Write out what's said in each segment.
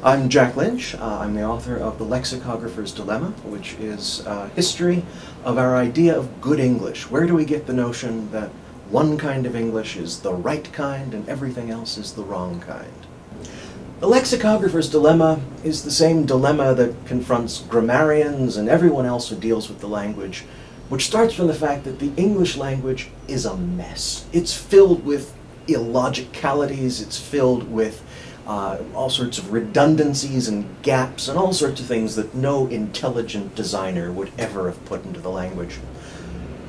I'm Jack Lynch. I'm the author of The Lexicographer's Dilemma, which is a history of our idea of good English. Where do we get the notion that one kind of English is the right kind and everything else is the wrong kind? The Lexicographer's Dilemma is the same dilemma that confronts grammarians and everyone else who deals with the language, which starts from the fact that the English language is a mess. It's filled with illogicalities, it's filled with all sorts of redundancies and gaps and all sorts of things that no intelligent designer would ever have put into the language.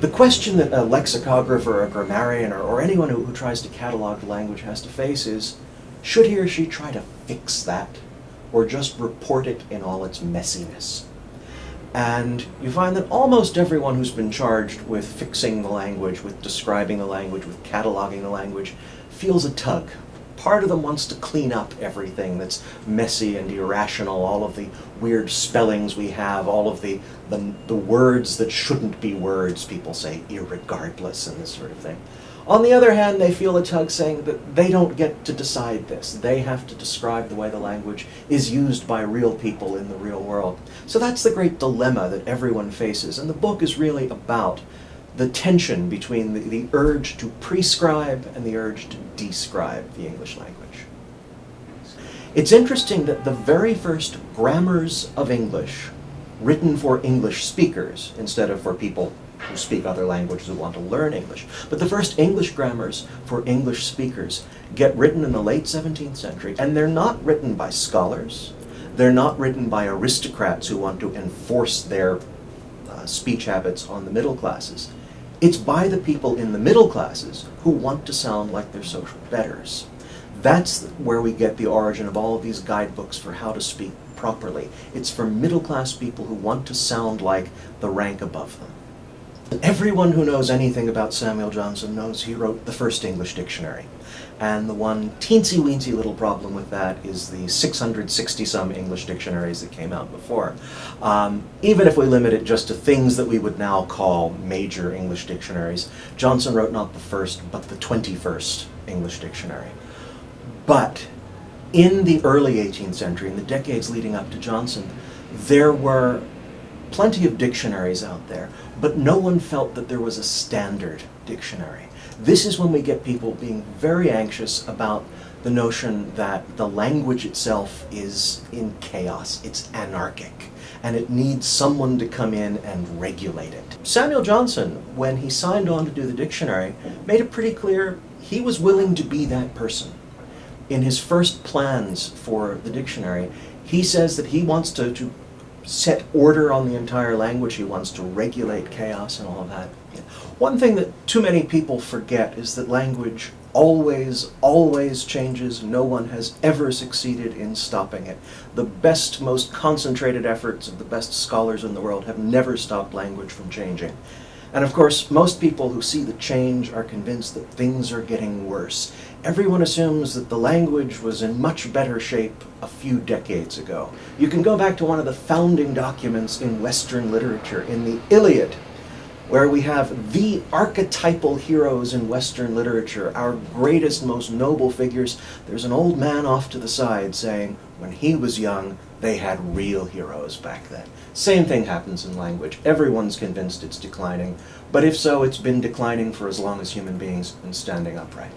The question that a lexicographer or a grammarian or anyone who tries to catalog the language has to face is, should he or she try to fix that or just report it in all its messiness? And you find that almost everyone who's been charged with fixing the language, with describing the language, with cataloging the language, feels a tug. Part of them wants to clean up everything that's messy and irrational, all of the weird spellings we have, all of the words that shouldn't be words, people say irregardless and this sort of thing. On the other hand, they feel a tug saying that they don't get to decide this. They have to describe the way the language is used by real people in the real world. So that's the great dilemma that everyone faces, and the book is really about the tension between the urge to prescribe and the urge to describe the English language. It's interesting that the very first grammars of English, written for English speakers instead of for people who speak other languages who want to learn English, but the first English grammars for English speakers get written in the late 17th century, and they're not written by scholars, they're not written by aristocrats who want to enforce their speech habits on the middle classes. It's by the people in the middle classes who want to sound like their social betters. That's where we get the origin of all of these guidebooks for how to speak properly. It's for middle-class people who want to sound like the rank above them. Everyone who knows anything about Samuel Johnson knows he wrote the first English dictionary. And the one teensy-weensy little problem with that is the 660-some English dictionaries that came out before. Even if we limit it just to things that we would now call major English dictionaries, Johnson wrote not the first, but the 21st English dictionary. But in the early 18th century, in the decades leading up to Johnson, there were plenty of dictionaries out there, but no one felt that there was a standard dictionary. This is when we get people being very anxious about the notion that the language itself is in chaos, it's anarchic, and it needs someone to come in and regulate it. Samuel Johnson, when he signed on to do the dictionary, made it pretty clear he was willing to be that person. In his first plans for the dictionary, he says that he wants to set order on the entire language, he wants to regulate chaos and all of that. One thing that too many people forget is that language always changes. No one has ever succeeded in stopping it. The best, most concentrated efforts of the best scholars in the world have never stopped language from changing. And of course, most people who see the change are convinced that things are getting worse. Everyone assumes that the language was in much better shape a few decades ago. You can go back to one of the founding documents in Western literature, in the Iliad, where we have the archetypal heroes in Western literature, our greatest, most noble figures. There's an old man off to the side saying, when he was young, they had real heroes back then. Same thing happens in language. Everyone's convinced it's declining, but if so, it's been declining for as long as human beings have been standing upright.